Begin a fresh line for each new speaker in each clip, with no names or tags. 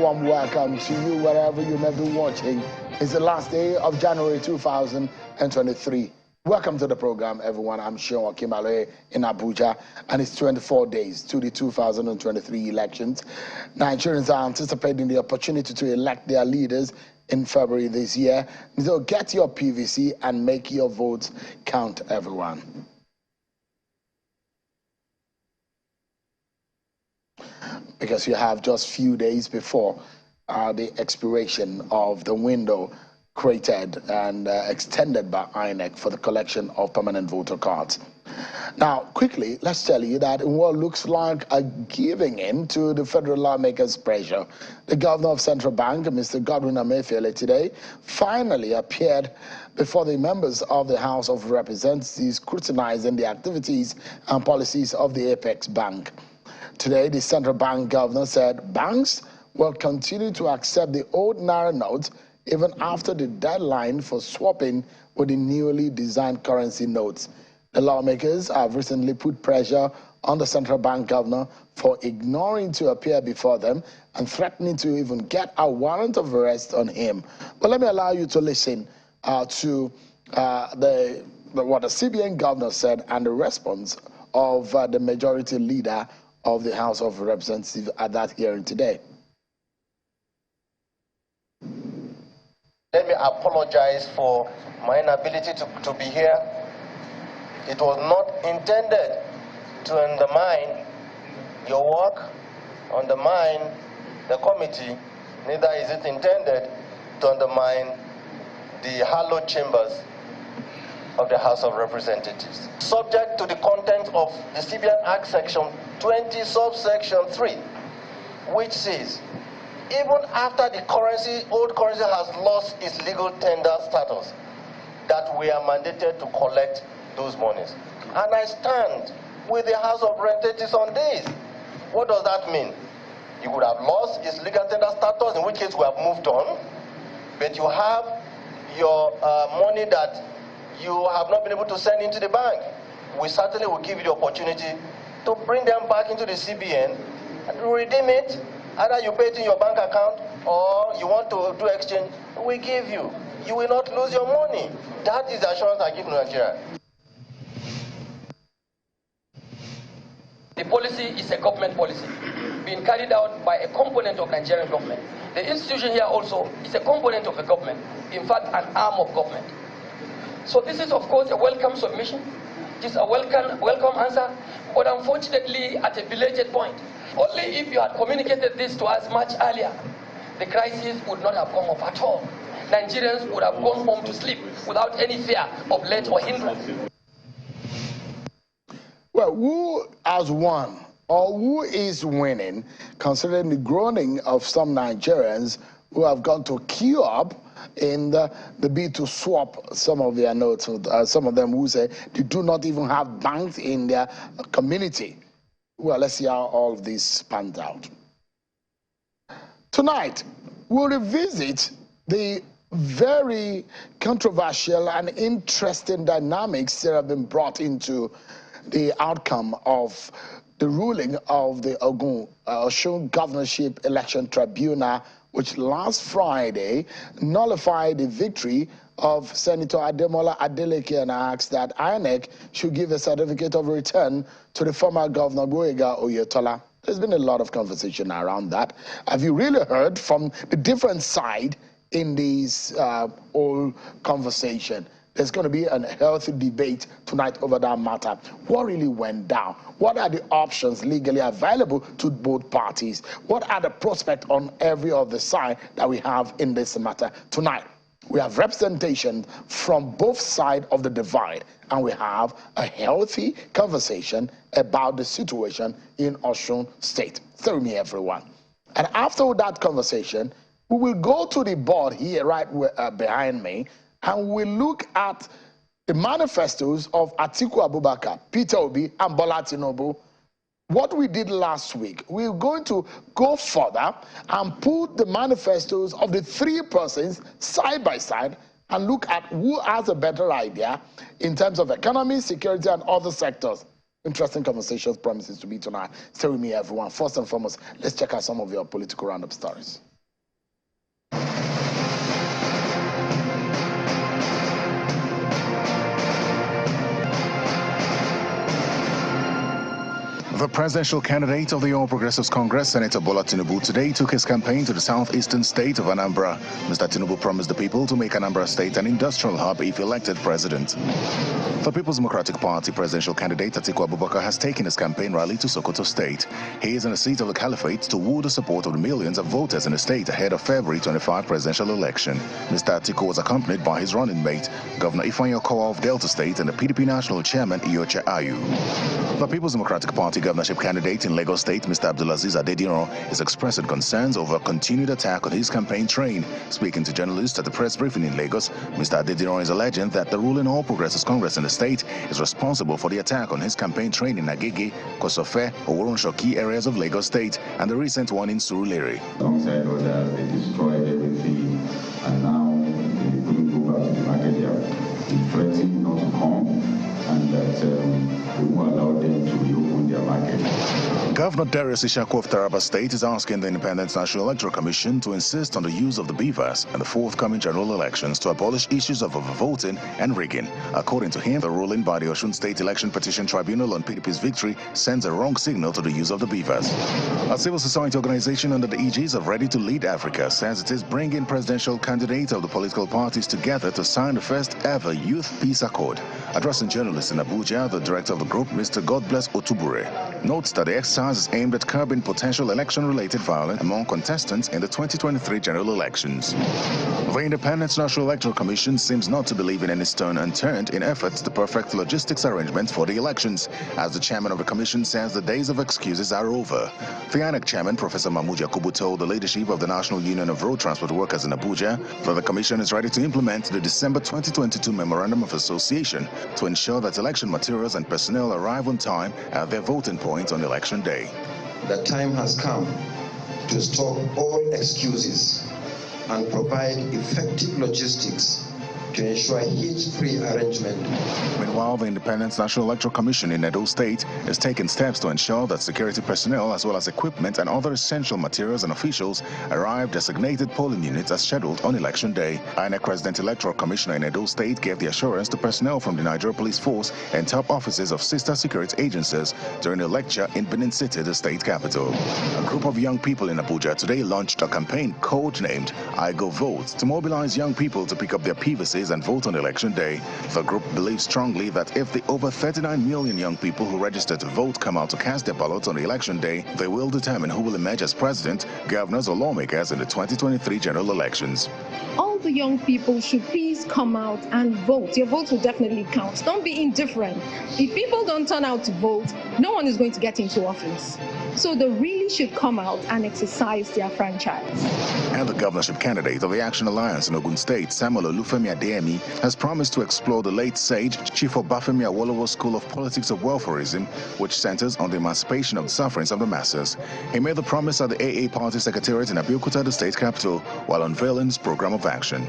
warm welcome to you wherever you may be watching. It's the last day of January 2023. Welcome to the program, everyone. I'm Sean Kimale in Abuja, and it's 24 days to the 2023 elections. Nigerians are anticipating the opportunity to elect their leaders in February this year. So get your PVC and make your votes count, everyone. Because you have just few days before the expiration of the window created and extended by INEC for the collection of permanent voter cards. Now, quickly, let's tell you that in what looks like a giving in to the federal lawmakers' pressure, the governor of Central Bank, Mr. Godwin Emefiele, today finally appeared before the members of the House of Representatives scrutinizing the activities and policies of the Apex Bank. Today, the central bank governor said banks will continue to accept the old Naira notes even after the deadline for swapping with the newly designed currency notes. The lawmakers have recently put pressure on the central bank governor for ignoring to appear before them and threatening to even get a warrant of arrest on him. But let me allow you to listen to what the CBN governor said and the response of the majority leader of the House of Representatives at that hearing today.
Let me apologize for my inability to be here. It was not intended to undermine your work, undermine the committee, neither is it intended to undermine the hallowed chambers of the House of Representatives. Subject to the content of the CBN Act Section 20, subsection 3, which says, even after the old currency has lost its legal tender status, that we are mandated to collect those monies. And I stand with the House of Representatives on this. What does that mean? You would have lost its legal tender status, in which case we have moved on, but you have your money that you have not been able to send into the bank. We certainly will give you the opportunity to bring them back into the CBN and redeem it. Either you pay it in your bank account or you want to do exchange, we give you. You will not lose your money. That is the assurance I give to Nigeria.
The policy is a government policy being carried out by a component of Nigerian government. The institution here also is a component of the government, in fact, an arm of government. So this is, of course, a welcome submission. It is a welcome answer, but unfortunately at a belated point. Only if you had communicated this to us much earlier, the crisis would not have come up at all. Nigerians would have gone home to sleep without any fear of let or hindrance.
Well, who has won or who is winning, considering the groaning of some Nigerians who have gone to queue up in the bid to swap some of their notes, some of them who say they do not even have banks in their community. Well, let's see how all of this pans out. Tonight, we'll revisit the very controversial and interesting dynamics that have been brought into the outcome of the ruling of the Osun Governorship Election Tribunal, which last Friday nullified the victory of Senator Ademola Adeleke and asked that INEC should give a certificate of return to the former Governor Gboyega Oyetola. There's been a lot of conversation around that. Have you really heard from the different side in this whole conversation? There's going to be a healthy debate tonight over that matter. What really went down? What are the options legally available to both parties? What are the prospects on every other side that we have in this matter tonight? We have representation from both sides of the divide, and we have a healthy conversation about the situation in Osun State. Stay with me, everyone. And after that conversation, we will go to the board here right behind me, and we look at the manifestos of Atiku Abubakar, Peter Obi, and Bola Tinubu. What we did last week, we're going to go further and put the manifestos of the three persons side by side and look at who has a better idea in terms of economy, security, and other sectors. Interesting conversations promises to be tonight. Stay with me, everyone. First and foremost, let's check out some of your political roundup stories.
The presidential candidate of the All Progressives Congress, Senator Bola Tinubu, today took his campaign to the southeastern state of Anambra. Mr. Tinubu promised the people to make Anambra State an industrial hub if elected president. The People's Democratic Party presidential candidate Atiku Abubakar has taken his campaign rally to Sokoto State. He is in the seat of the caliphate to woo the support of the millions of voters in the state ahead of February 25 presidential election. Mr. Atiku was accompanied by his running mate, Governor Ifeanyi Okowa of Delta State, and the PDP National Chairman Iyorchia Ayu. The People's Democratic Party governorship candidate in Lagos State, Mr. Abdulaziz Adediran, is expressing concerns over a continued attack on his campaign train. Speaking to journalists at the press briefing in Lagos, Mr. Adediran is alleging that the ruling All Progressives Congress in the state is responsible for the attack on his campaign train in Agege, Kosofe, Oworonshoki areas of Lagos State, and the recent one in Surulere.
Alongside others, they destroyed everything, and now they couldn't go back to the market yard. They threatened not to come, and that we won't allow them to reopen their market.
Governor Darius Ishaku of Taraba State is asking the Independent National Electoral Commission to insist on the use of the BVAS in the forthcoming general elections to abolish issues of overvoting and rigging. According to him, the ruling by the Osun State Election Petition Tribunal on PDP's victory sends a wrong signal to the use of the BVAS. A civil society organization under the aegis of Ready to Lead Africa says it is bringing presidential candidates of the political parties together to sign the first ever Youth Peace Accord. Addressing journalists in Abuja, the director of the group, Mr. Godbless Otubure, notes that the exercise is aimed at curbing potential election-related violence among contestants in the 2023 general elections. The Independent National Electoral Commission seems not to believe in any stone unturned in efforts to perfect logistics arrangements for the elections, as the chairman of the commission says the days of excuses are over. The INEC chairman, Professor Mahmoud Yakubu, told the leadership of the National Union of Road Transport Workers in Abuja that the commission is ready to implement the December 2022 Memorandum of Association to ensure that election materials and personnel arrive on time at their voting points on election day.
The time has come to stop all excuses and provide effective logistics to ensure hitch-free arrangement.
Meanwhile, the Independent National Electoral Commission in Edo State is taking steps to ensure that security personnel as well as equipment and other essential materials and officials arrive designated polling units as scheduled on election day. INEC President Electoral Commissioner in Edo State gave the assurance to personnel from the Nigeria Police Force and top offices of sister security agencies during a lecture in Benin City, the state capital. A group of young people in Abuja today launched a campaign codenamed I Go Vote to mobilize young people to pick up their PVCs and vote on election day. The group believes strongly that if the over 39 million young people who registered to vote come out to cast their ballots on election day, they will determine who will emerge as president, governors, or lawmakers in the 2023 general elections.
All the young people should please come out and vote. Your vote will definitely count. Don't be indifferent. If people don't turn out to vote, no one is going to get into office. So they really should come out and exercise their franchise.
And the governorship candidate of the Action Alliance in Ogun State, Samuel Olufemi Adeyemi, has promised to explore the late sage Chief Obafemi Awolowo School of Politics of Welfareism, which centers on the emancipation of the sufferings of the masses. He made the promise at the AA Party Secretariat in Abeokuta, the state capital, while unveiling his program of action.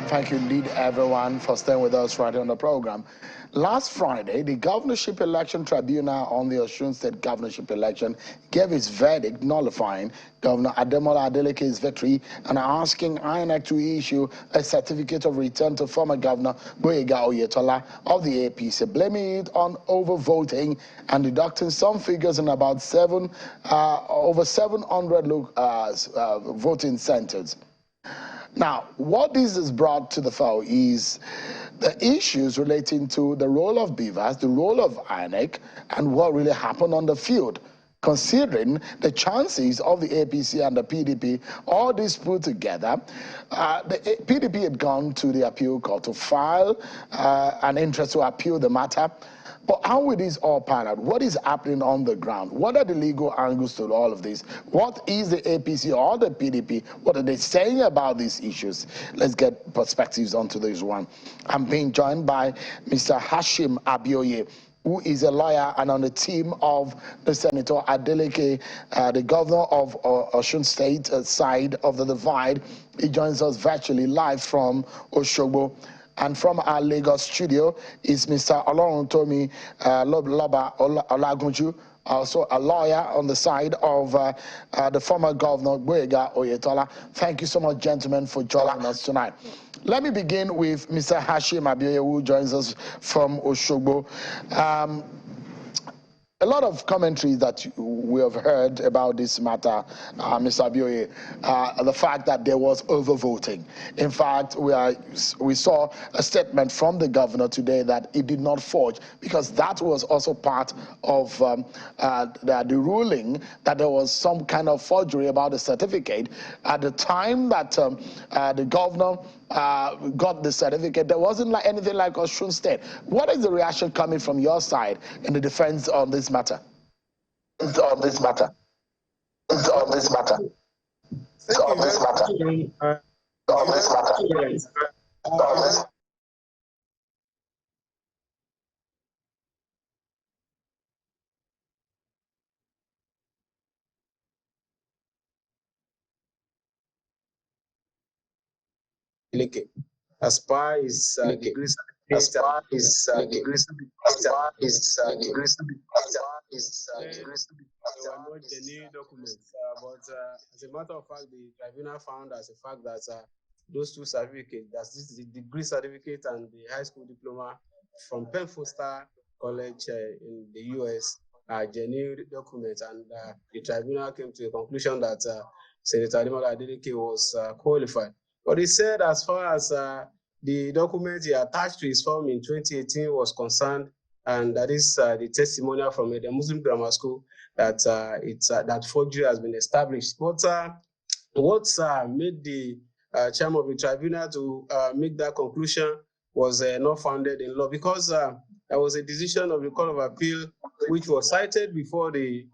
Thank you indeed, everyone, for staying with us right on the program. Last Friday, the Governorship Election Tribunal on the Osun State governorship election gave its verdict nullifying Governor Ademola Adeleke's victory and asking INEC to issue a certificate of return to former Governor Gboyega Oyetola of the APC, blaming it on overvoting and deducting some figures in about over 700 voting centers. Now, what this has brought to the fore is the issues relating to the role of BVAS, the role of INEC, and what really happened on the field. Considering the chances of the APC and the PDP, all this put together, the PDP had gone to the appeal court to file an interest to appeal the matter. But how will this all pan out? What is happening on the ground? What are the legal angles to all of this? What is the APC or the PDP? What are they saying about these issues? Let's get perspectives onto this one. I'm being joined by Mr. Hashim Abioye, who is a lawyer and on the team of the Senator Adeleke, the governor of Osun State side of the divide. He joins us virtually live from Osogbo. And from our Lagos studio is Mr. Oloruntomi Loba Olagunju also a lawyer on the side of the former governor, Boyega Oyetola. Thank you so much, gentlemen, for joining us tonight. Let me begin with Mr. Hashim Abioye, who joins us from Osogbo. A lot of commentaries that we have heard about this matter, Mr. Abioye, the fact that there was overvoting. In fact, we saw a statement from the governor today that he did not forge, because that was also part of the ruling, that there was some kind of forgery about the certificate. At the time that the governor got the certificate, there wasn't like anything like Osun State. What is the reaction coming from your side in the defense on this matter? On this matter. On this matter. On this matter. On this matter.
As far as degrees, as far as degrees, there were not genuine documents, but as a matter of fact, the tribunal found as a fact that those two certificates, that's the degree certificate and the high school diploma from Penn Foster College in the US, are genuine documents, and the tribunal came to a conclusion that Senator Ademola Adeleke was qualified. But he said, as far as the document he attached to his form in 2018 was concerned, and that is the testimonial from the Muslim Grammar School, that that forgery has been established. But what made the chairman of the tribunal to make that conclusion was not founded in law, because there was a decision of the Court of Appeal which was cited before the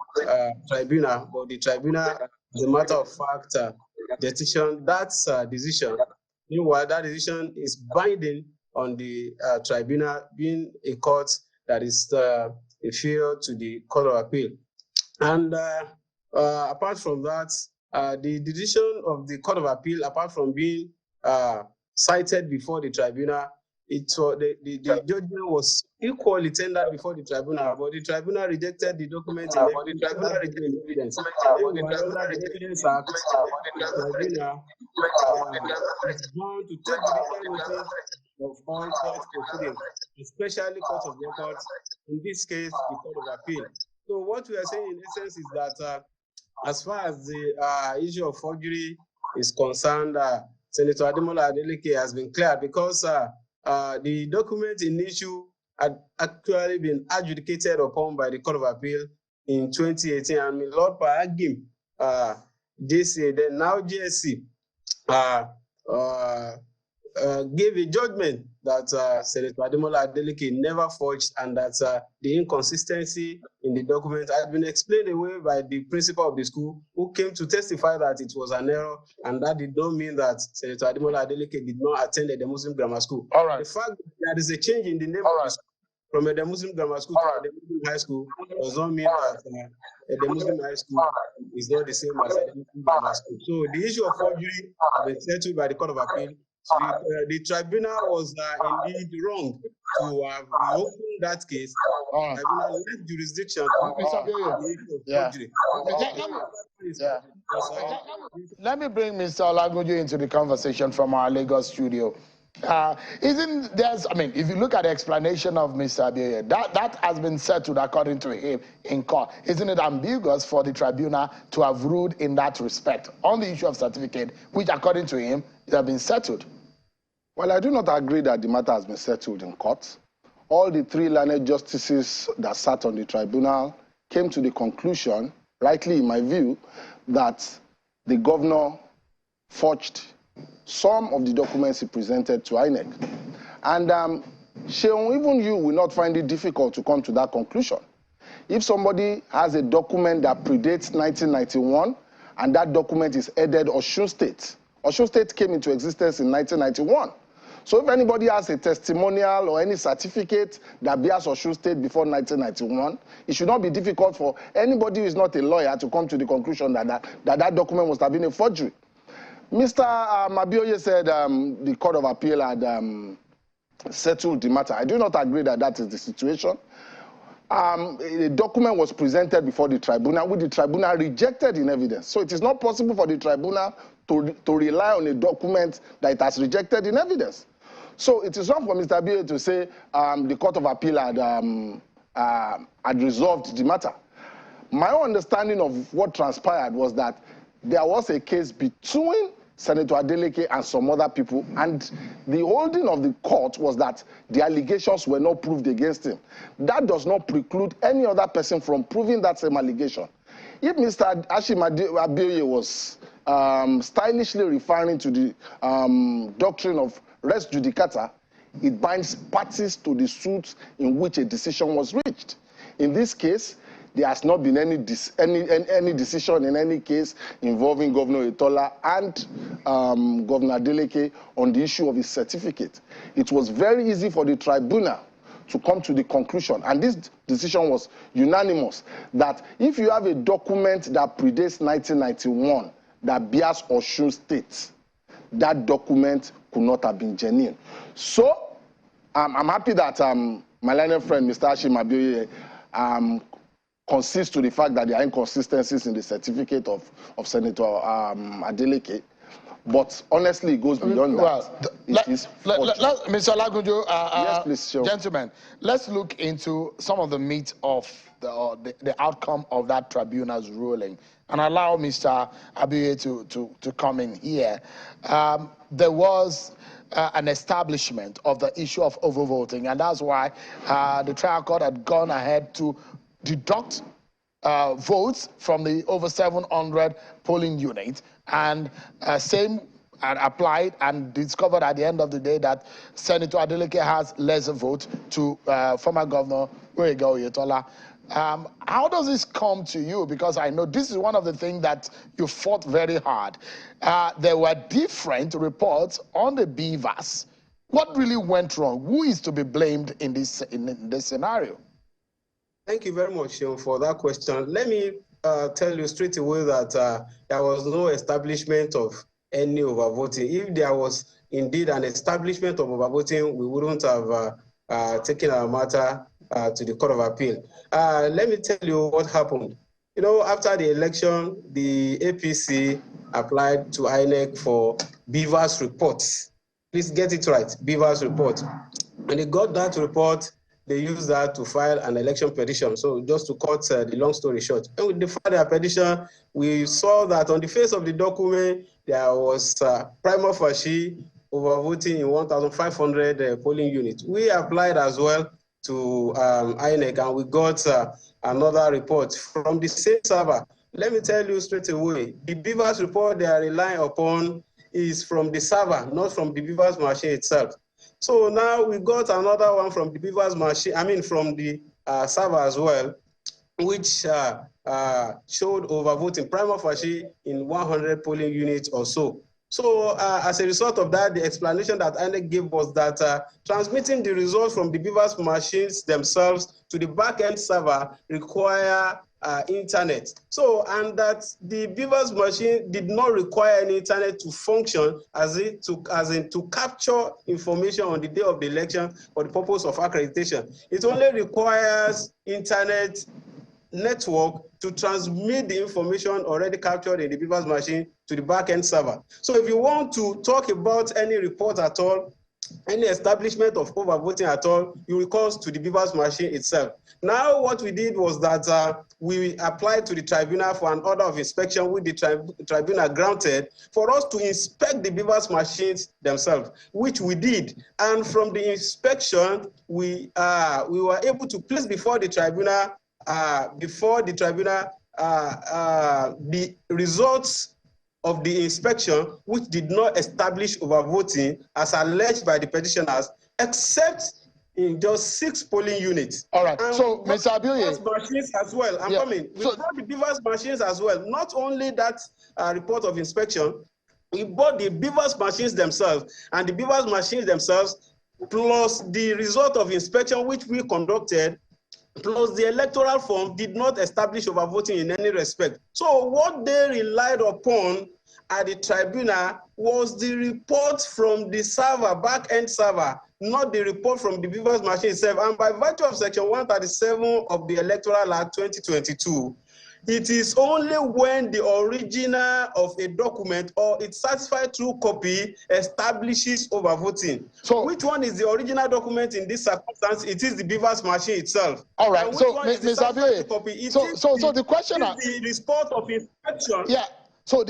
tribunal, but the tribunal, as a matter of fact, decision, meanwhile, that decision is binding on the tribunal, being a court that is inferior to the Court of Appeal. And apart from that, the decision of the Court of Appeal, apart from being cited before the tribunal, the judgment was equally tendered before the tribunal, but the tribunal rejected the document in evidence. The Evidence Act, the tribunal is bound to take judicial notice of all court proceedings, especially courts of records, in this case, the Court of Appeal. So what we are saying in essence is that as far as the issue of forgery is concerned, Senator Ademola Adeleke has been cleared, because the document in issue had actually been adjudicated upon by the Court of Appeal in 2018, and Lord Paragim, JCA, then now GSC, gave a judgment that Senator Ademola Adeleke never forged, and that the inconsistency in the document had been explained away by the principal of the school, who came to testify that it was an error, and that did not mean that Senator Ademola Adeleke did not attend the Muslim Grammar School. All right. The fact that there is a change in the name of the school from the Muslim Grammar School to the Muslim High School does not mean that the Muslim High School is not the same as the Muslim Grammar School. So the issue of forgery has been settled by the Court of Appeal. So the tribunal was indeed wrong to have reopened that case. The tribunal left jurisdiction
Let me bring Mr. Olagunju into the conversation from our Lagos studio. Isn't there's, I mean, if you look at the explanation of Mr. Abioye, that has been settled according to him in court. Isn't it ambiguous for the tribunal to have ruled in that respect on the issue of certificate, which according to him, it has been settled?
Well, I do not agree that the matter has been settled in court. All the three learned justices that sat on the tribunal came to the conclusion, rightly in my view, that the governor forged some of the documents he presented to INEC. And Sheon, even you will not find it difficult to come to that conclusion. If somebody has a document that predates 1991, and that document is headed Osun State came into existence in 1991. So if anybody has a testimonial or any certificate that bears Osun State before 1991, it should not be difficult for anybody who is not a lawyer to come to the conclusion that that document must have been a forgery. Mr. Abioye said the Court of Appeal had settled the matter. I do not agree that that is the situation. a document was presented before the tribunal, which the tribunal rejected in evidence. So it is not possible for the tribunal to rely on a document that it has rejected in evidence. So it is wrong for Mr. Abioye to say the Court of Appeal had resolved the matter. My understanding of what transpired was that there was a case between Senator Adeleke and some other people, and the holding of the court was that the allegations were not proved against him. That does not preclude any other person from proving that same allegation. If Mr. Ashim Abioye was stylishly referring to the doctrine of res judicata, it binds parties to the suit in which a decision was reached. In this case, there has not been any decision in any case involving Governor Etola and Governor Adeleke on the issue of his certificate. It was very easy for the tribunal to come to the conclusion, and this decision was unanimous, that if you have a document that predates 1991 that bears Osun State, that document could not have been genuine. So I'm happy that my learned friend, Mr. Ashim Abioye, concedes to the fact that there are inconsistencies in the certificate of Senator Adeleke. But honestly, it goes beyond that.
Mr. Lagunjo,
yes, please, sure.
Gentlemen, let's look into some of the meat of the outcome of that tribunal's ruling and allow Mr. Abioye to come in here. There was an establishment of the issue of overvoting, and that's why the trial court had gone ahead to deduct votes from the over 700 polling units, and same applied and discovered at the end of the day that Senator Adeleke has lesser votes to former Governor Oyetola. How does this come to you? Because I know this is one of the things that you fought very hard. There were different reports on the beavers. What really went wrong? Who is to be blamed in this scenario?
Thank you very much, Sean, for that question. Let me tell you straight away that there was no establishment of any overvoting. If there was indeed an establishment of overvoting, we wouldn't have taken our matter to the Court of Appeal. Let me tell you what happened. You know, after the election, the APC applied to INEC for beavers reports. Please get it right, beavers report. When they got that report, they used that to file an election petition. So just to cut the long story short, and with the file petition, we saw that on the face of the document, there was prima facie overvoting in 1,500 polling units. We applied as well to INEC, and we got another report from the same server. Let me tell you straight away, the beavers report they are relying upon is from the server, not from the beavers machine itself. So now we got another one from the beavers machine, from the server as well, which showed overvoting prima facie in 100 polling units or so. So as a result of that, the explanation that INEC gave was that transmitting the results from the beavers machines themselves to the back-end server require internet. So, and that the beavers machine did not require any internet to function as in to capture information on the day of the election for the purpose of accreditation. It only requires internet network to transmit the information already captured in the beavers machine to the back-end server. So if you want to talk about any report at all, any establishment of overvoting at all, you recall to the beavers machine itself. Now what we did was that we applied to the tribunal for an order of inspection, which the tribunal granted, for us to inspect the beavers machines themselves, which we did. And from the inspection, we were able to place before the tribunal the results of the inspection, which did not establish overvoting as alleged by the petitioners, except in just 6 polling units.
All right. And so, Mr. Abioye,
machines as well. I'm coming. We brought the beavers machines as well. Not only that report of inspection, we bought the beavers machines themselves, and the beavers machines themselves, plus the result of inspection which we conducted, plus the electoral form, did not establish overvoting in any respect. So what they relied upon at the tribunal was the report from the server, back-end server, not the report from the beavers machine itself. And by virtue of Section 137 of the Electoral Act 2022, it is only when the original of a document or its certified true copy establishes overvoting. So, which one is the original document in this circumstance? It is the beavers machine itself.
All right.
And which
so,
one is the
Ms.
certified
Abioye,
true copy? It
so
is
the question
is the report of inspection.
Yeah. So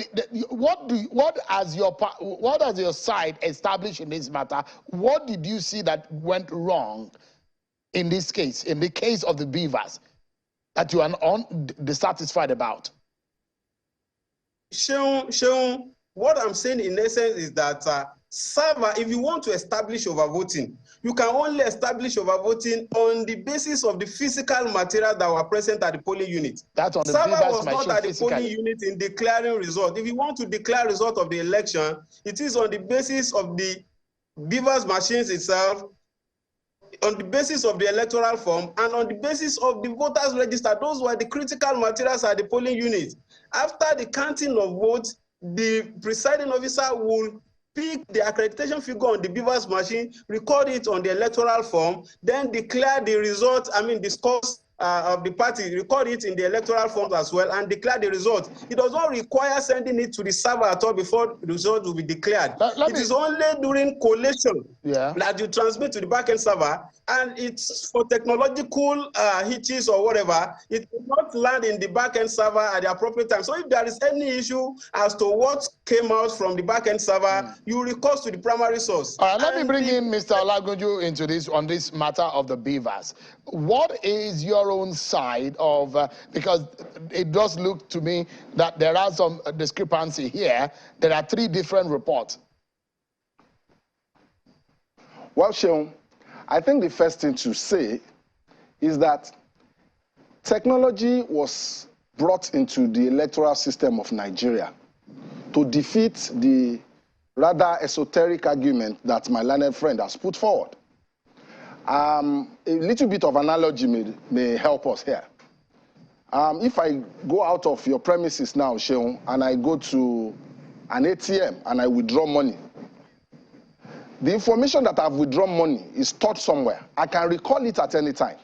what has your side established in this matter? What did you see that went wrong in this case, in the case of the beavers, that you are dissatisfied about?
Seun, what I'm saying in essence is that server, if you want to establish overvoting, you can only establish overvoting on the basis of the physical material that were present at the polling unit.
That's on the
server
beavers
was not at the polling unit in declaring result. If you want to declare result of the election, it is on the basis of the beavers machines itself, on the basis of the electoral form, and on the basis of the voters register. Those were the critical materials at the polling unit. After the counting of votes, the presiding officer will pick the accreditation figure on the beavers machine, record it on the electoral form, then declare the result, the scores of the party, record it in the electoral form as well, and declare the result. It does not require sending it to the server at all before the result will be declared. It is only during collation that you transmit to the backend server, and it's for technological hitches or whatever. It will not land in the backend server at the appropriate time. So if there is any issue as to what came out from the backend server, you recourse to the primary source.
All right, let me bring in Mr. Olagunju into this on this matter of the beavers. What is your own side of, because it does look to me that there are some discrepancy here. There are 3 different reports.
Well, Seun, I think the first thing to say is that technology was brought into the electoral system of Nigeria to defeat the rather esoteric argument that my learned friend has put forward. A little bit of analogy may help us here. If I go out of your premises now, Seun, and I go to an ATM and I withdraw money, the information that I've withdrawn money is stored somewhere. I can recall it at any time.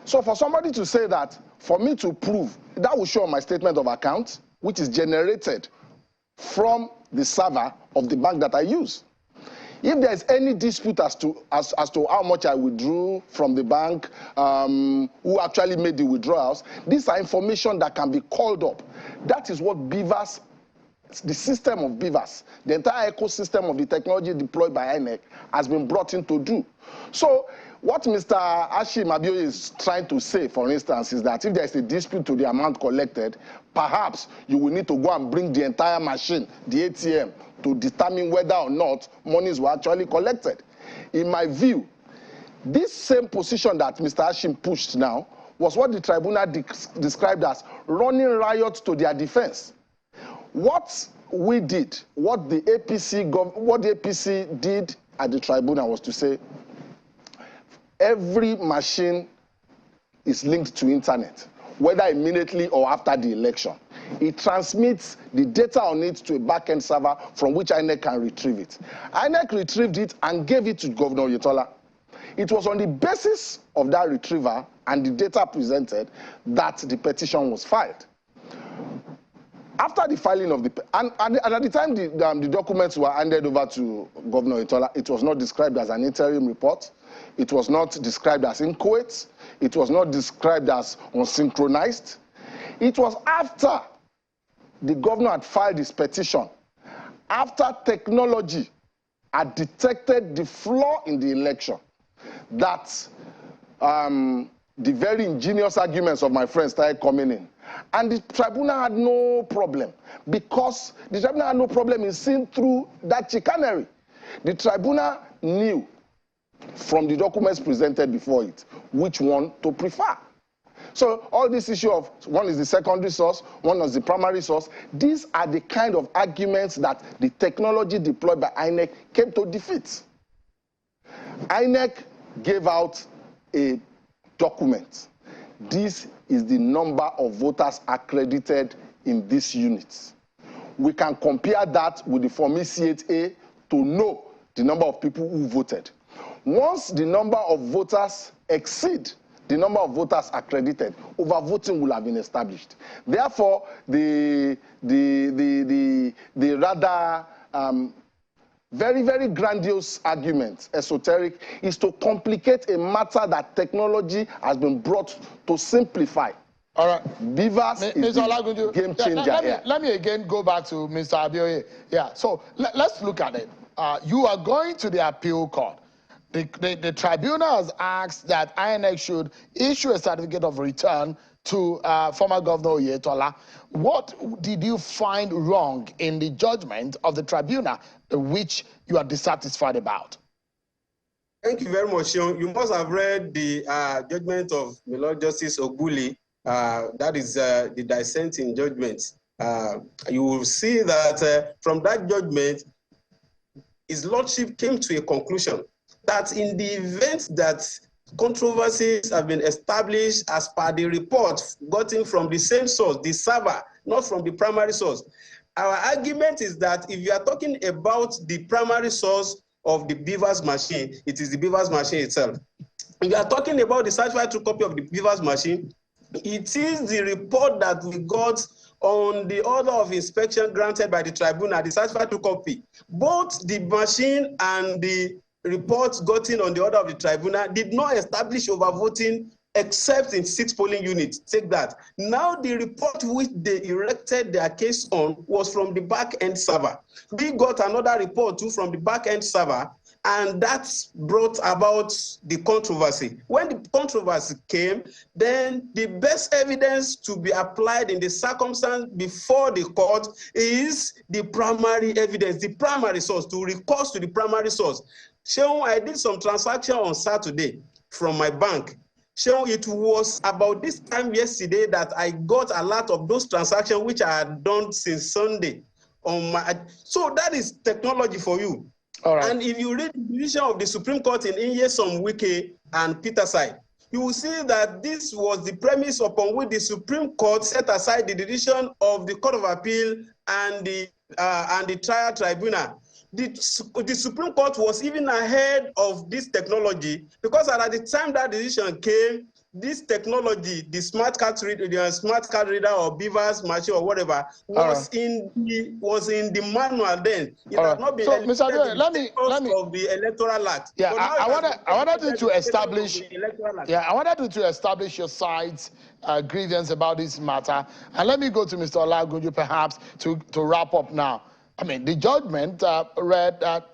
So for somebody to say that, for me to prove, that will show my statement of account, which is generated from the server of the bank that I use. If there is any dispute as to how much I withdrew from the bank, who actually made the withdrawals, these are information that can be called up. That is what beavers, the system of beavers, the entire ecosystem of the technology deployed by INEC has been brought in to do. So what Mr. Ashim Abioye is trying to say, for instance, is that if there is a dispute to the amount collected, perhaps you will need to go and bring the entire machine, the ATM, to determine whether or not monies were actually collected. In my view, this same position that Mr. Ashim pushed now was what the tribunal described as running riot to their defense. What we did, what the APC did at the tribunal was to say, every machine is linked to internet, whether immediately or after the election. It transmits the data on it to a back-end server from which INEC can retrieve it. INEC retrieved it and gave it to Governor Oyetola. It was on the basis of that retrieval and the data presented that the petition was filed. After the filing of and at the time the documents were handed over to Governor Oyetola, it was not described as an interim report. It was not described as inchoate. It was not described as unsynchronized. It was after the governor had filed his petition, after technology had detected the flaw in the election, that the very ingenious arguments of my friends started coming in. And the tribunal had no problem, because the tribunal had no problem in seeing through that chicanery. The tribunal knew from the documents presented before it which one to prefer. So all this issue of one is the secondary source, one is the primary source, these are the kind of arguments that the technology deployed by INEC came to defeat. INEC gave out a document. This is the number of voters accredited in these units. we can compare that with the Form E-C-8A to know the number of people who voted. Once the number of voters exceed the number of voters accredited, overvoting will have been established. Therefore, the rather very, very grandiose argument, esoteric, is to complicate a matter that technology has been brought to simplify.
All right.
Beavers is the game changer.
Let me again go back to Mr. Abioye. Yeah, so let's look at it. You are going to the appeal court. The tribunal has asked that INEC should issue a certificate of return to former Governor Oyetola. What did you find wrong in the judgment of the tribunal which you are dissatisfied about?
Thank you very much, Sean. You must have read the judgment of the Lord Justice Oguli. That is the dissenting judgment. You will see that from that judgment, his lordship came to a conclusion that in the event that controversies have been established as per the report gotten from the same source, the server, not from the primary source. Our argument is that if you are talking about the primary source of the Beavers machine, it is the Beavers machine itself. If you are talking about the certified true copy of the Beavers machine, it is the report that we got on the order of inspection granted by the tribunal, the certified true copy. Both the machine and the reports gotten on the order of the tribunal did not establish overvoting except in 6 polling units. Take that. Now the report which they erected their case on was from the back-end server. We got another report too from the back-end server, and that brought about the controversy. When the controversy came, then the best evidence to be applied in the circumstance before the court is the primary evidence, the primary source, to recourse to the primary source. Sean, I did some transaction on Saturday from my bank. Sean, it was about this time yesterday that I got a lot of those transactions which I had done since Sunday. So that is technology for you.
All right.
And if you read the decision of the Supreme Court in Inyesom Wike and Peterside, you will see that this was the premise upon which the Supreme Court set aside the decision of the Court of Appeal and the trial tribunal. The Supreme Court was even ahead of this technology because at the time that decision came, this technology, the smart card reader or Beavers machine or whatever, was in the manual then. It had not been
so, Mr. Abioye, let me
of the Electoral Act.
Yeah, I wanted you to establish. Yeah, I wanted you to establish your side's grievance about this matter, and let me go to Mr. Olagunju perhaps to wrap up now. I mean, the judgment read that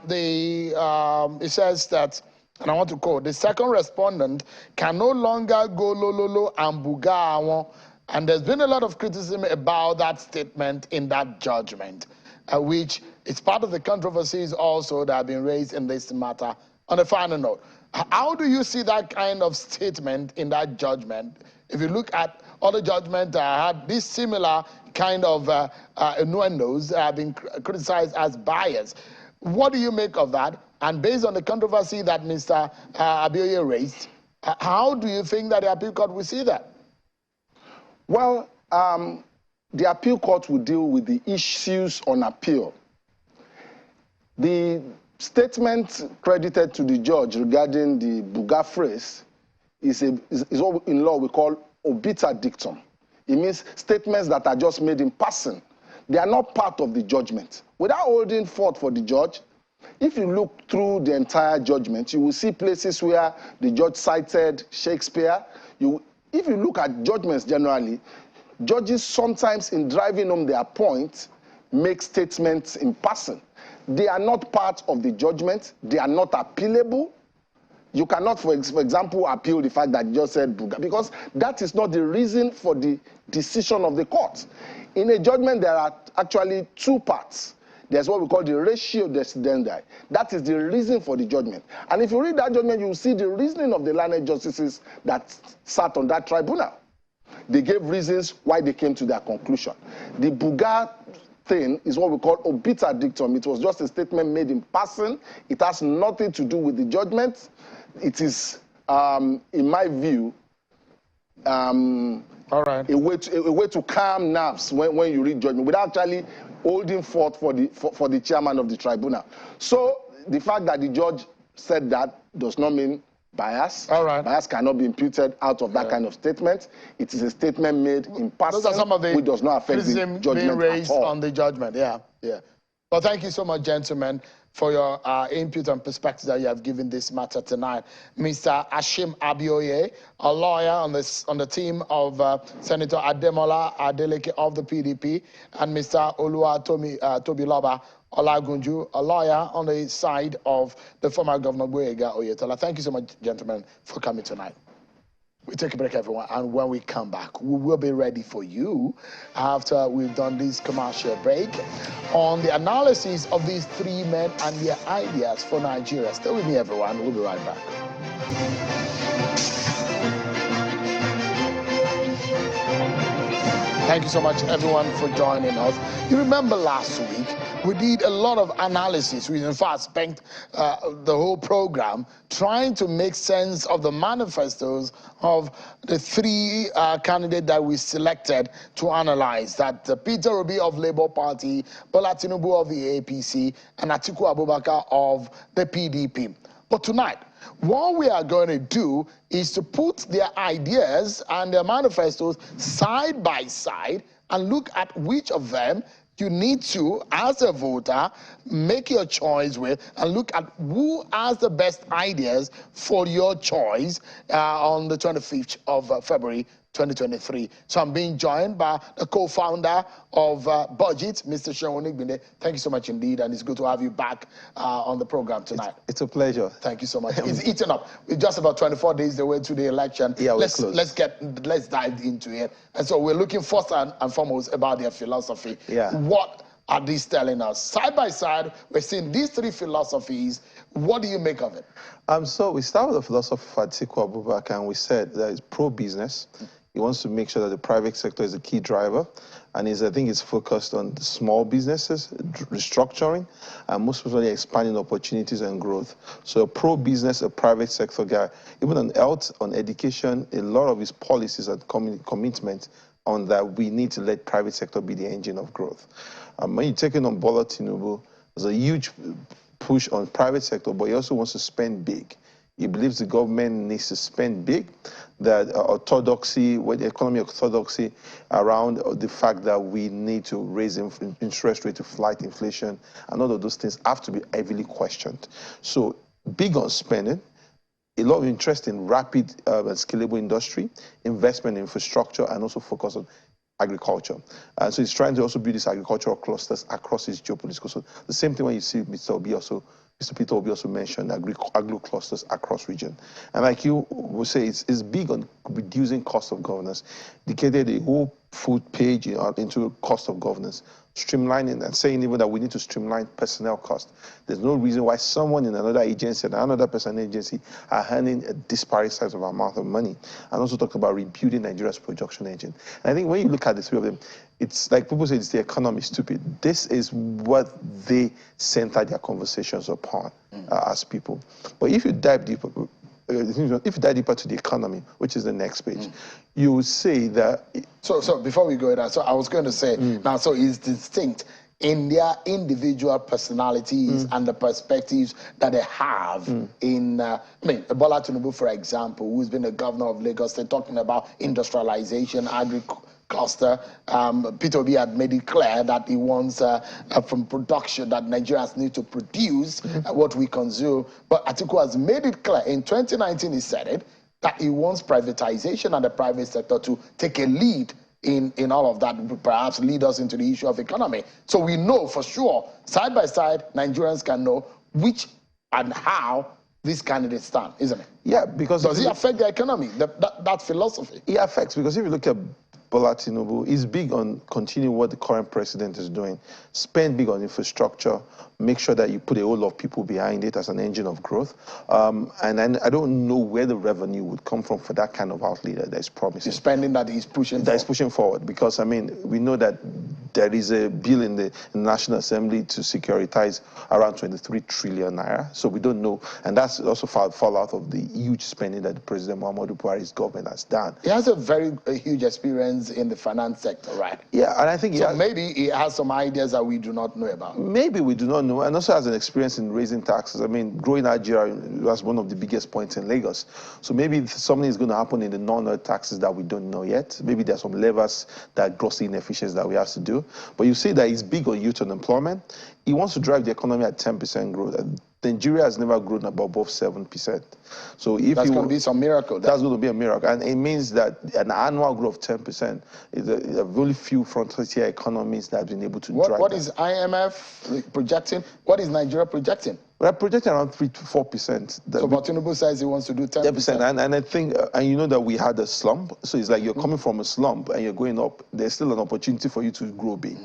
it says that, and I want to quote, the second respondent can no longer go lololo and buga. And there's been a lot of criticism about that statement in that judgment, which is part of the controversies also that have been raised in this matter. On a final note, how do you see that kind of statement in that judgment? If you look at other judgments had this similar kind of innuendos have been criticized as bias. What do you make of that? And based on the controversy that Mr. Abioye raised, how do you think that the appeal court will see that?
Well, the appeal court will deal with the issues on appeal. The statement credited to the judge regarding the Buga phrase is what in law we call obiter dictum. It means statements that are just made in passing. They are not part of the judgment. Without holding forth for the judge, if you look through the entire judgment, you will see places where the judge cited Shakespeare. If you look at judgments generally, judges sometimes in driving home their point make statements in passing. They are not part of the judgment. They are not appealable. You cannot, for example, appeal the fact that you just said Buga, because that is not the reason for the decision of the court. In a judgment, there are actually 2 parts. There's what we call the ratio decidendi. That is the reason for the judgment. And if you read that judgment, you will see the reasoning of the learned justices that sat on that tribunal. They gave reasons why they came to their conclusion. The Buga thing is what we call obiter dictum. It was just a statement made in passing. It has nothing to do with the judgment. It is, in my view,
All right.
A way to calm nerves when you read judgment without actually holding forth for the chairman of the tribunal. So the fact that the judge said that does not mean bias.
All right.
Bias cannot be imputed out of that kind of statement. It is a statement made in person,
those are some of the
which does not affect the judgment
being raised
at all.
on the judgment. Yeah. Well, thank you so much, gentlemen, for your input and perspective that you have given this matter tonight. Mr. Ashim Abioye, a lawyer on the team of Senator Ademola Adeleke of the PDP, and Mr. Tobiloba Olagunju, a lawyer on the side of the former Governor Boyega Oyetola. Thank you so much, gentlemen, for coming tonight. We take a break, everyone, and when we come back, we will be ready for you after we've done this commercial break on the analysis of these three men and their ideas for Nigeria. Stay with me, everyone. We'll be right back. Thank you so much, everyone, for joining us. You remember last week, we did a lot of analysis. We, in fact, spent the whole program trying to make sense of the manifestos of the three candidates that we selected to analyze. That Peter Obi of Labour Party, Bola Tinubu of the APC, and Atiku Abubakar of the PDP. But tonight, what we are going to do is to put their ideas and their manifestos side by side and look at which of them you need to, as a voter, make your choice with, and look at who has the best ideas for your choice on the 25th of February 2023. So I'm being joined by the co-founder of Budget, Mr. Seun Onigbinde. Thank you so much indeed, and it's good to have you back on the program tonight.
It's a pleasure.
Thank you so much. It's eaten up. We're just about 24 days away to the election.
Yeah,
let's dive into it. And so we're looking first and foremost about their philosophy.
Yeah.
What are these telling us? Side by side, we're seeing these three philosophies. What do you make of it?
So we start with the philosophy of Atiku Abubakar, and we said that it's pro-business. He wants to make sure that the private sector is a key driver, and I think it's focused on the small businesses, restructuring, and most especially expanding opportunities and growth. So a pro-business, a private sector guy. Even on health, on education, a lot of his policies and commitment on that we need to let private sector be the engine of growth. When you're taking on Bola Tinubu, there's a huge push on private sector, but he also wants to spend big. He believes the government needs to spend big, that orthodoxy, with the economy orthodoxy around the fact that we need to raise interest rate to fight inflation, and all of those things have to be heavily questioned. So big on spending, a lot of interest in rapid and scalable industry, investment in infrastructure, and also focus on agriculture. So he's trying to also build these agricultural clusters across his geopolitical. So the same thing when you see Mr. Peter Obi also mentioned agro clusters across region. And like you will say, it's big on reducing cost of governance, dedicated a whole food page into cost of governance, streamlining and saying even that we need to streamline personnel cost. There's no reason why someone in another agency and another person agency are earning a disparate size of amount of money. And also talk about rebuilding Nigeria's production engine. And I think when you look at the three of them, it's like people say it's the economy stupid. This is what they center their conversations upon as people. But if you dive deeper, if you dive deeper to the economy, which is the next page, you will say that...
So before we go there, so I was going to say, now, so it's distinct in their individual personalities and the perspectives that they have in, I mean, Bola Tinubu, for example, who's been the governor of Lagos, they're talking about industrialization, cluster. Peter Obi had made it clear that he wants from production that Nigerians need to produce what we consume. But Atiku has made it clear in 2019, he said it, that he wants privatization and the private sector to take a lead in all of that, perhaps lead us into the issue of economy. So we know for sure, side by side, Nigerians can know which and how these candidates stand, isn't it?
Yeah, because...
Does it affect the economy, that philosophy?
It affects, because if you look at Bola Tinubu, is big on continuing what the current president is doing. Spend big on infrastructure, make sure that you put a whole lot of people behind it as an engine of growth. And I don't know where the revenue would come from for that kind of out leader that is promising.
The spending that he's pushing
forward, because, I mean, we know that There is a bill in the National Assembly to securitize around 23 trillion naira. So we don't know, and that's also fallout of the huge spending that President Muhammadu Buhari's government has done.
He has a huge experience in the finance sector, right?
Yeah, and I think
maybe he has some ideas that we do not know about.
Maybe we do not know, and also has an experience in raising taxes. I mean, growing Nigeria was one of the biggest points in Lagos. So maybe something is going to happen in the non-oil taxes that we don't know yet. Maybe there's some levers that are grossly inefficient that we have to do. But you see that he's big on youth unemployment. He wants to drive the economy at 10% growth. Nigeria has never grown above 7%. So if
that's going to be some miracle.
That's going to be a miracle. And it means that an annual growth of 10% is a very few frontier economies that have been able to drive
What is IMF projecting? What is Nigeria projecting?
We're projecting around 3 to 4%.
So Tinubu says he wants to do 10%.
And I think, and you know that we had a slump. So it's like you're coming from a slump and you're going up. There's still an opportunity for you to grow big.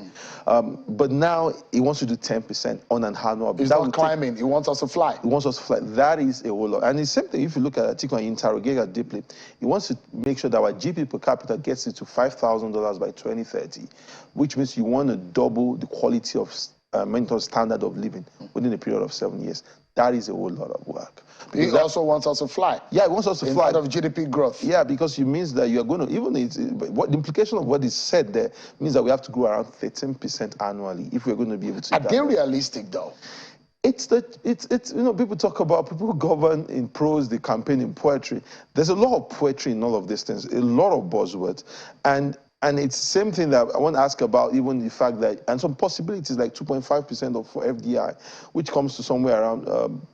But now he wants to do 10% on an annual basis.
He's not climbing. He wants us to fly.
He wants us to fly. That is a whole lot. And it's the same thing if you look at Atiku and interrogate her deeply. He wants to make sure that our GDP per capita gets it to $5,000 by 2030, which means you want to double the quality of mental standard of living within a period of 7 years. That is a whole lot of work.
He also wants us to fly.
Yeah, he wants us to fly.
Instead of GDP growth.
Yeah, because it means that you are going to, what the implication of what is said there means that we have to grow around 13% annually if we're going to be able to.
Are they realistic though?
It's people talk about people govern in prose, they campaign in poetry. There's a lot of poetry in all of these things, a lot of buzzwords. And it's the same thing that I want to ask about, even the fact that, and some possibilities like 2.5% for FDI, which comes to somewhere around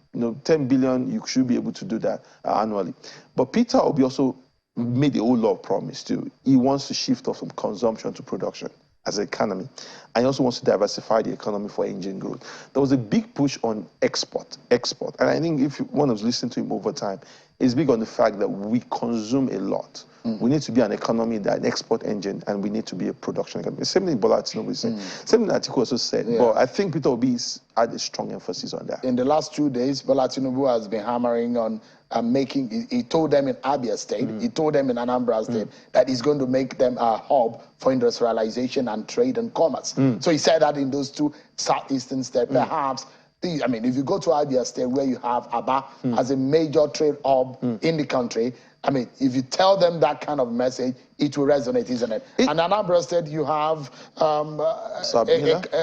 10 billion, you should be able to do that annually. But Peter Obi also made a whole lot of promise too. He wants to shift off from consumption to production as an economy. And he also wants to diversify the economy for engine growth. There was a big push on export. And I think if one was listening to him over time, he's big on the fact that we consume a lot. We need to be an economy, that an export engine, and we need to be a production economy. Same thing Bola Tinubu was saying. Same thing Atiku also said. Yeah. But I think Peter Obi had a strong emphasis on that.
In the last 2 days, Bola Tinubu has been hammering on he told them in Abia State, he told them in Anambra State that he's going to make them a hub for industrialization and trade and commerce. So he said that in those two southeastern states, perhaps. I mean, if you go to Abia State, where you have Aba as a major trade hub in the country, I mean, if you tell them that kind of message, it will resonate, isn't it? And Anambra State, you have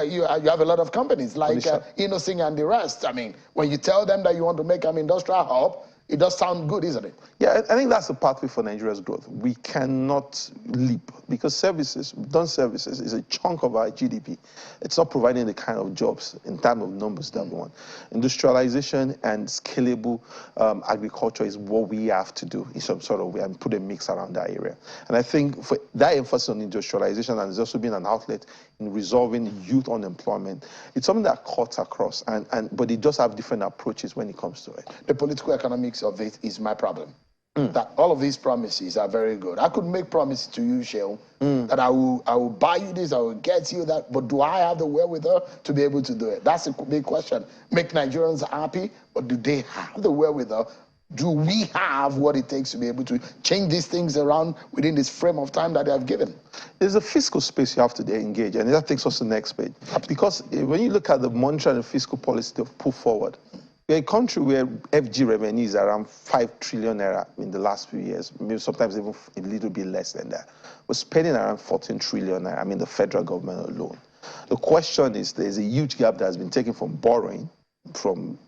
you have a lot of companies like Inosing and the rest. I mean, when you tell them that you want to make an industrial hub, it does sound good, isn't it?
Yeah, I think that's the pathway for Nigeria's growth. We cannot leap because services is a chunk of our GDP. It's not providing the kind of jobs in terms of numbers that we want. Industrialization and scalable agriculture is what we have to do in some sort of way and put a mix around that area. And I think for that emphasis on industrialization, and it's also been an outlet in resolving youth unemployment, it's something that cuts across, but it does have different approaches when it comes to it.
The political economics of it is my problem. That all of these promises are very good. I could make promises to you, Sheil, that I will buy you this, I will get you that, but do I have the wherewithal to be able to do it? That's a big question. Make Nigerians happy, but do they have the wherewithal? Do we have what it takes to be able to change these things around within this frame of time that they have given?
There's a fiscal space you have to engage, and that takes us to the next page. Because when you look at the monetary and fiscal policy to pull forward, we're a country where FG revenue is around 5 trillion naira in the last few years, maybe sometimes even a little bit less than that. We're spending around 14 trillion naira, I mean the federal government alone. The question is, there's a huge gap that has been taken from borrowing from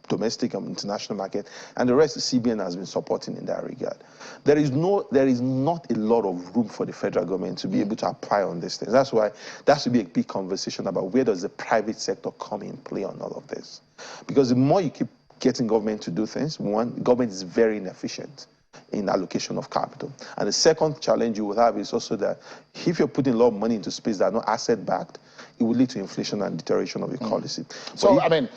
domestic and international market, and the rest the CBN has been supporting in that regard. There is not a lot of room for the federal government to be able to apply on these things. That's why there should be a big conversation about where does the private sector come in play on all of this. Because the more you keep getting government to do things, one, government is very inefficient in allocation of capital. And the second challenge you will have is also that if you're putting a lot of money into space that are not asset-backed, it will lead to inflation and deterioration of the policy.
So, I mean,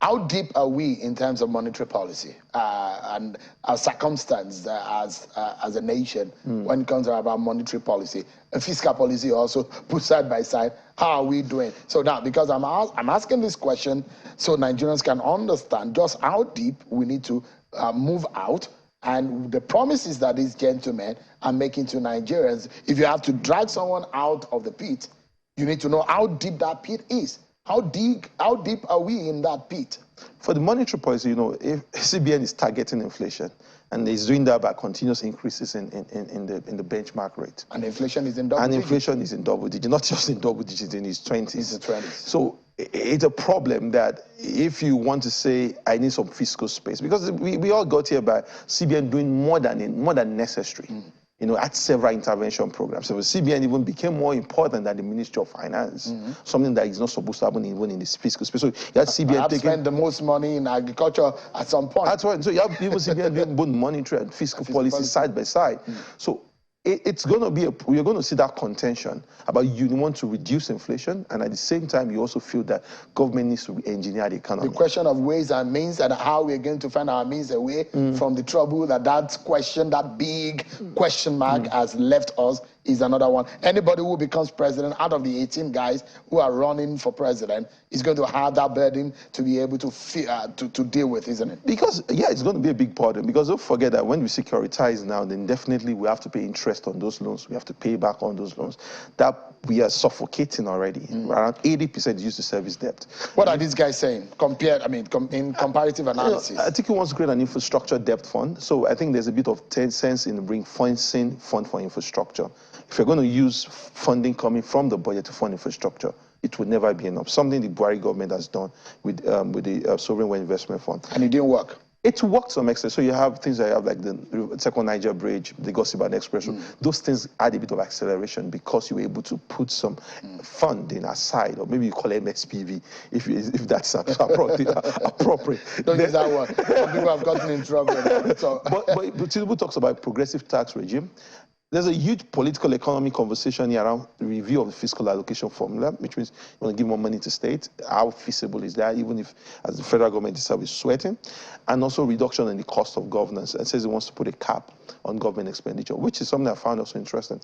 how deep are we in terms of monetary policy and our circumstance as a nation when it comes about monetary policy and fiscal policy also put side by side? How are we doing? So now, because I'm asking this question so Nigerians can understand just how deep we need to move out and the promises that these gentlemen are making to Nigerians. If you have to drag someone out of the pit, You need to know how deep that pit is. How deep are we in that pit?
For the monetary policy, if CBN is targeting inflation, and is doing that by continuous increases in the benchmark rate.
And inflation is in double digits.
And inflation is in double digits, not just in double digits, in its 20s.
It's the 20s.
So it's a problem that if you want to say, I need some fiscal space, because we all got here by CBN doing more than necessary. At several intervention programs. So the CBN even became more important than the Ministry of Finance, something that is not supposed to happen even in the fiscal space. So you had CBN taking...
spend the most money in agriculture at some point.
That's right. So you have even CBN doing both monetary and fiscal policy side by side. So it's going to be you're going to see that contention about you want to reduce inflation, and at the same time you also feel that government needs to engineer the economy.
The question of ways and means, and how we're going to find our means away from the trouble that big question mark has left us, is another one. Anybody who becomes president out of the 18 guys who are running for president is going to have that burden to be able to deal with, isn't it?
Because, yeah, it's going to be a big burden. Because don't forget that when we securitize now, then definitely we have to pay interest on those loans. We have to pay back on those loans. That we are suffocating already. Around 80% is used to service debt.
What are these guys saying? In comparative analysis.
I think he wants to create an infrastructure debt fund. So I think there's a bit of sense in ring-fencing fund for infrastructure. If you're going to use funding coming from the budget to fund infrastructure, it would never be enough. Something the Buhari government has done with the Sovereign Wealth Investment Fund.
And it didn't work?
It worked to some extent. So you have things that you have like the Second Niger Bridge, the Gossiban Express Road. Those things add a bit of acceleration because you were able to put some funding aside, or maybe you call it MSPV if that's appropriate.
Don't use that word. People have gotten in trouble. So.
But Tinubu talks about progressive tax regime. There's a huge political economy conversation here around the review of the fiscal allocation formula, which means you want to give more money to states. How feasible is that, even if, as the federal government itself is sweating? And also reduction in the cost of governance, and says it wants to put a cap on government expenditure, which is something I found also interesting.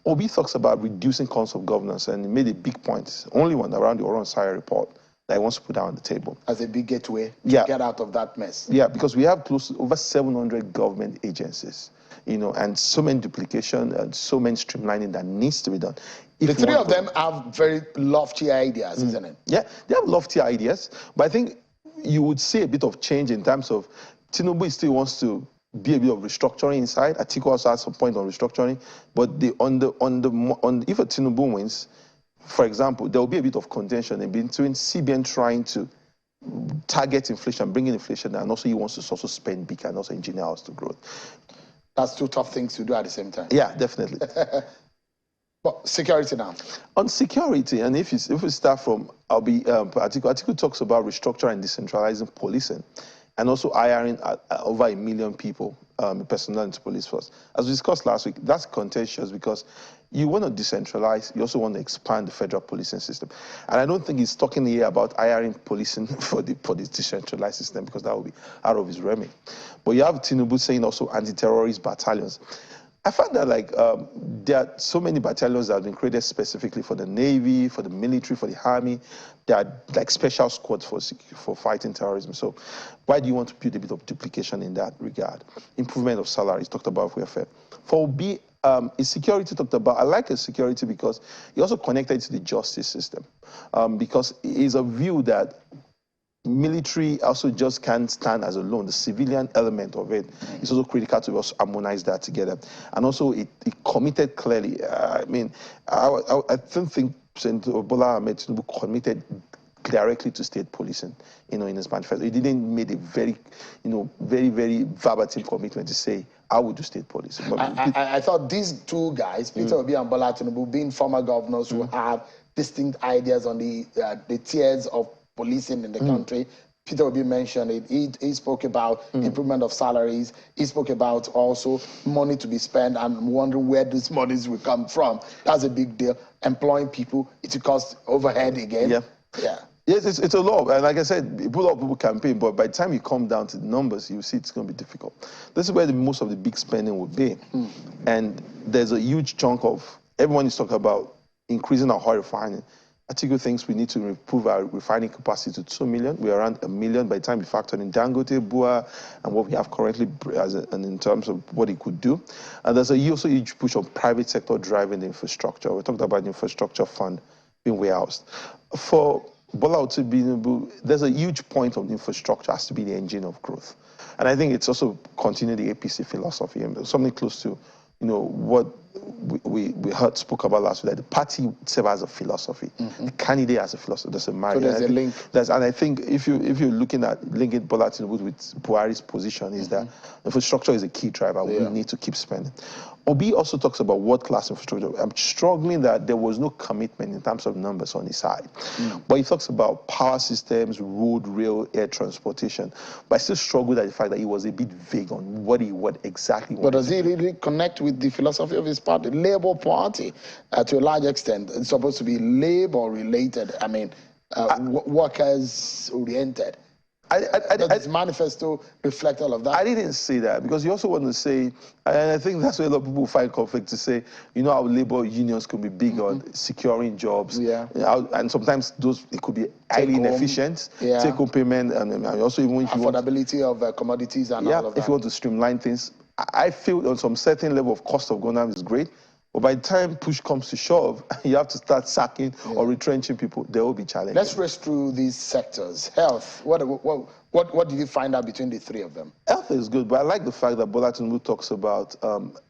Obi talks about reducing costs of governance, and he made a big point, only one around the Oron-Sire report, that he wants to put down on the table.
As a big gateway to get out of that mess.
Yeah, because we have close to over 700 government agencies. And so many duplication and so many streamlining that needs to be done.
The three of them have very lofty ideas, isn't it?
Yeah, they have lofty ideas, but I think you would see a bit of change in terms of Tinubu still wants to be a bit of restructuring inside. Atiku also has some point on restructuring, but if a Tinubu wins, for example, there will be a bit of contention between CBN trying to target inflation, bringing inflation down, and also he wants to also spend big and also engineer us to growth.
That's two tough things to do at the same time.
Yeah, definitely.
But security now. On
security, and if we start from, Atiku talks about restructuring and decentralizing policing, and also hiring over 1 million people, personnel into police force. As we discussed last week, that's contentious because you want to decentralize, you also want to expand the federal policing system. And I don't think he's talking here about hiring policing for the decentralized system, because that would be out of his remit. But you have Tinubu saying also anti-terrorist battalions. I find that there are so many battalions that have been created specifically for the Navy, for the military, for the Army. There are like special squads for fighting terrorism. So why do you want to build a bit of duplication in that regard? Improvement of salaries, talked about welfare. For B, security talked about. I like his security because he also connected to the justice system, because it's a view that military also just can't stand as alone. The civilian element of it is also critical to us harmonize that together. And also it committed clearly. I don't think President Bola Ahmed Tinubu committed directly to state policing, in his manifesto. He didn't make a very, very verbatim commitment to say, I would do state policing.
I thought these two guys, Peter Obi and Bola Tinubu, being former governors who have distinct ideas on the tiers of policing in the country. Peter Obi mentioned it. He spoke about improvement of salaries. He spoke about also money to be spent and wondering where these monies will come from. That's a big deal. Employing people, it will cost overhead again. Yeah.
Yes, it's a lot. And like I said, a lot of people campaign, but by the time you come down to the numbers, you see it's going to be difficult. This is where most of the big spending will be. And there's a huge chunk of, everyone is talking about increasing our oil refining. Atiku thinks we need to improve our refining capacity to 2 million. We're around 1 million by the time we factor in Dangote, Bua, and what we have currently and in terms of what it could do. And there's also a huge push on private sector driving the infrastructure. We talked about the infrastructure fund being warehoused. For Bola Tinubu, there's a huge point on infrastructure has to be the engine of growth. And I think it's also continuing the APC philosophy, and something close to, what we spoke about last week, that the party itself has a philosophy. The candidate has a philosophy. There's a marriage.
So there's a link.
And I think if you're looking at linking Bola Tinubu with Buhari's position, is that infrastructure is a key driver. We need to keep spending. Obi also talks about world-class infrastructure. I'm struggling that there was no commitment in terms of numbers on his side. But he talks about power systems, road, rail, air transportation. But I still struggle at the fact that he was a bit vague on what exactly wanted.
But does he really connect with the philosophy of his party? Labour Party, to a large extent, it's supposed to be labor-related. I mean, workers-oriented. Does his manifesto reflect all of that?
I didn't say that, because you also want to say, and I think that's where a lot of people find conflict, to say, how labor unions could be big on securing jobs, and sometimes it could be highly inefficient, take-home payment, and also even if you
affordability of commodities and all of that.
If you want to streamline things, I feel on some certain level of cost of governance is great. But by the time push comes to shove, you have to start sacking or retrenching people. There will be challenges.
Let's race through these sectors. Health. What did you find out between the three of them?
Health is good, but I like the fact that Bola Tinubu talks about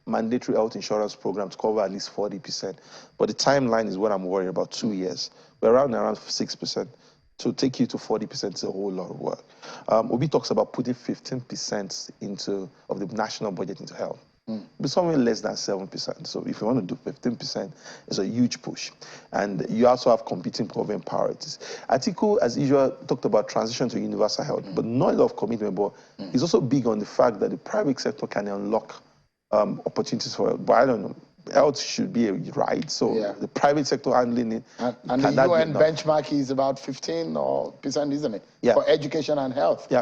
mandatory health insurance programs to cover at least 40%. But the timeline is what I'm worried about. 2 years. We're around 6%. To take you to 40% is a whole lot of work. Obi talks about putting 15% of the national budget into health. But somewhere less than 7%. So if you want to do 15%, it's a huge push. And you also have competing government priorities. Atiku, as usual, talked about transition to universal health, but not a lot of commitment. But he's also big on the fact that the private sector can unlock opportunities for health. But I don't know. Health should be a right. So the private sector handling it.
And the UN benchmark is about 15%, isn't it? For education and health.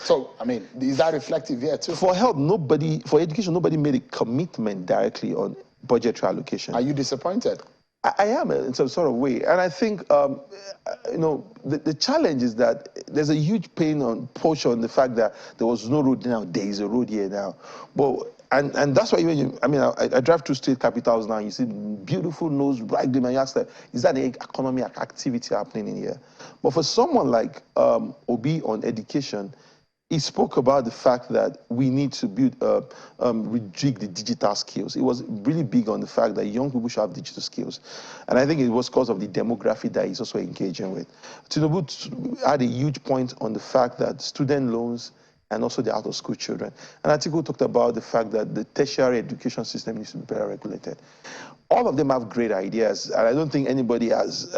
So, I mean, is that reflective here too?
For health, for education, nobody made a commitment directly on budgetary allocation.
Are you disappointed?
I am in some sort of way. And I think, the challenge is that there's a huge push on the fact that there was no road now. There is a road here now. And that's why I drive through state capitals now, you see beautiful nose, bright gleam, and you ask them, is that the economic activity happening in here? But for someone like Obi on education, he spoke about the fact that we need to rejig the digital skills. He was really big on the fact that young people should have digital skills. And I think it was because of the demography that he's also engaging with. Tinubu had a huge point on the fact that student loans and also the out-of-school children. And Atiku talked about the fact that the tertiary education system needs to be better regulated. All of them have great ideas, and I don't think anybody has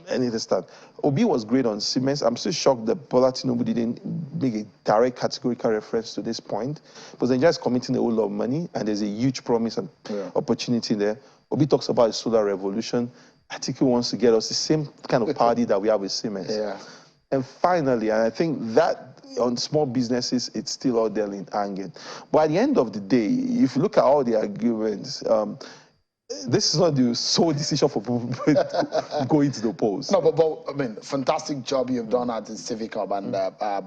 anything to start. Obi was great on Siemens. I'm still shocked that Bola Tinubu didn't make a direct categorical reference to this point, because they're just committing a whole lot of money, and there's a huge promise and opportunity there. Obi talks about the solar revolution. Atiku wants to get us the same kind of party that we have with Siemens. And finally, and I think that on small businesses, it's still all there in hanging. But at the end of the day, if you look at all the arguments, this is not the sole decision for people going to the polls.
No, but I mean, fantastic job you've done at the Civic Hub and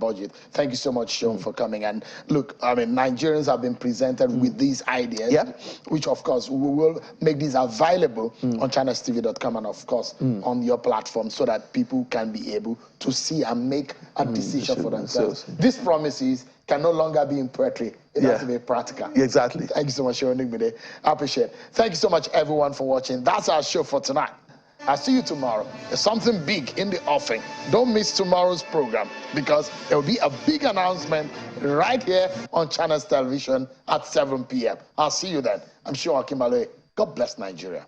budget. Thank you so much, Sean, for coming. And look, I mean, Nigerians have been presented with these ideas, which, of course, we will make these available on channelstv.com and, of course, on your platform, so that people can be able to see and make a decision for themselves. These promises can no longer be in poetry. It has to be practical.
Exactly.
Thank you so much for joining me today. I appreciate it. Thank you so much, everyone, for watching. That's our show for tonight. I'll see you tomorrow. There's something big in the offing. Don't miss tomorrow's program, because there will be a big announcement right here on Channels Television at 7 p.m. I'll see you then. I'm sure Akimbaloe. God bless Nigeria.